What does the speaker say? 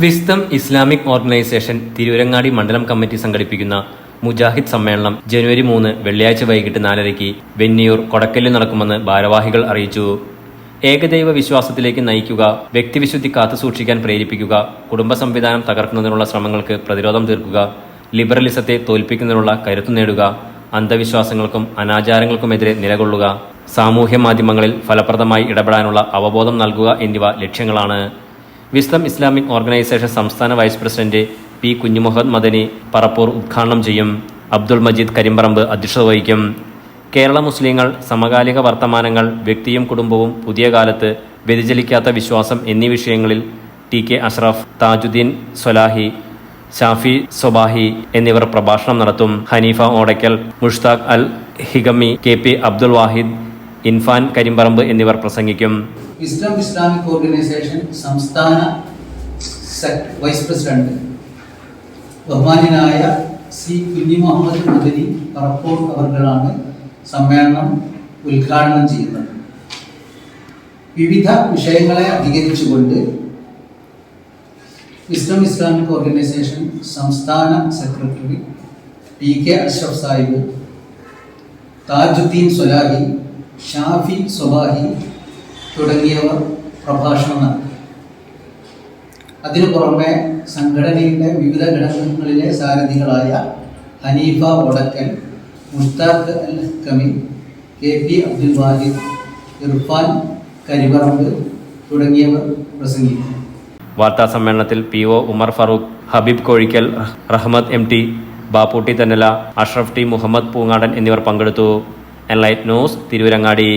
Wisdom Islamic organisation Tirurangadi മണ്ഡലം committee സംഘടിപ്പിക്കുന്ന മുജാഹിദ് സമ്മേളനം ജനുവരി 3 വെള്ളിയാഴ്ച വൈകിട്ട് 4:30 വെന്നിയൂർ കൊടക്കലിൽ നടക്കുമെന്ന് ഭാരവാഹികൾ അറിയിച്ചു. ഏകദൈവ വിശ്വാസത്തിലേക്ക് നയിക്കുക, വ്യക്തിവിശുദ്ധി കാത്തുസൂക്ഷിക്കാൻ പ്രേരിപ്പിക്കുക, കുടുംബ സംവിധാനം തകർക്കുന്നതിനുള്ള ശ്രമങ്ങൾക്ക് പ്രതിരോധം തീർക്കുക, ലിബറലിസത്തെ തോൽപ്പിക്കുന്നതിനുള്ള കരുത്തു നേടുക, അന്ധവിശ്വാസങ്ങൾക്കും അനാചാരങ്ങൾക്കുമെതിരെ നിലകൊള്ളുക, സാമൂഹ്യ മാധ്യമങ്ങളിൽ ഫലപ്രദമായി ഇടപെടാനുള്ള അവബോധം നൽകുക എന്നിവ ലക്ഷ്യങ്ങളാണ്. വിസ്ഡം ഇസ്ലാമിക് ഓർഗനൈസേഷൻ സംസ്ഥാന vice president P Kunjumuhammad Madani Parappur ഉദ്ഘാടനം ചെയ്യും. അബ്ദുൾ മജീദ് കരിമ്പറമ്പ് അധ്യക്ഷത വഹിക്കും. കേരള മുസ്ലിങ്ങൾ, സമകാലിക വർത്തമാനങ്ങൾ, വ്യക്തിയും കുടുംബവും, പുതിയ കാലത്ത്, വ്യതിചലിക്കാത്ത വിശ്വാസം എന്നീ വിഷയങ്ങളിൽ TK അഷ്റഫ്, താജുദ്ദീൻ സ്വലാഹി, ഷാഫി സ്വബാഹി എന്നിവർ പ്രഭാഷണം നടത്തും. ഹനീഫ ഓടയ്ക്കൽ, മുഷ്താഖ് അൽ ഹിഗമി, KP അബ്ദുൾ വാഹിദ്, ഇൻഫാൻ കരിമ്പറമ്പ് എന്നിവർ പ്രസംഗിക്കും. വിസ്ഡം ഇസ്ലാമിക് ഓർഗനൈസേഷൻ സംസ്ഥാന വൈസ് പ്രസിഡന്റ് ബഹുമാന്യനായ സി കുഞ്ഞുമുഹമ്മദ് മദനി പറപ്പൂർ അവർകളാണ് സമ്മേളനം ഉദ്ഘാടനം ചെയ്യുന്നത്. വിവിധ വിഷയങ്ങളെ അധികരിച്ചുകൊണ്ട് വിസ്ഡം ഇസ്ലാമിക് ഓർഗനൈസേഷൻ സംസ്ഥാന സെക്രട്ടറി TK അഷ്റഫ് സാഹിബ്, താജുദ്ദീൻ സ്വലാഹി, ഷാഫി സ്വബാഹി തുടങ്ങിയവർ പ്രഭാഷണം നടത്തി. അതിനു പുറമെ സംഘടനയുടെ വിവിധ ഘടകങ്ങളിലെ സാരഥികളായ ഹനീഫ ഓടക്കൽ, മുഷ്താഖ് അൽ ഹക്കമി, KP അബ്ദുൽ വാഹിദ്, ഇർഫാൻ കരിമ്പറമ്പ് തുടങ്ങിയവർ പ്രസംഗിക്കും. വാർത്താ സമ്മേളനത്തിൽ PO ഉമർ ഫറൂഖ്, ഹബീബ് കോഴിക്കൽ, റഹ്മത്ത് MT, ബാപ്പൂട്ടി തെന്നല, അഷ്റഫ് T, മുഹമ്മദ് പൂങ്ങാടൻ എന്നിവർ പങ്കെടുത്തു. Enlight news, Tirurangadi.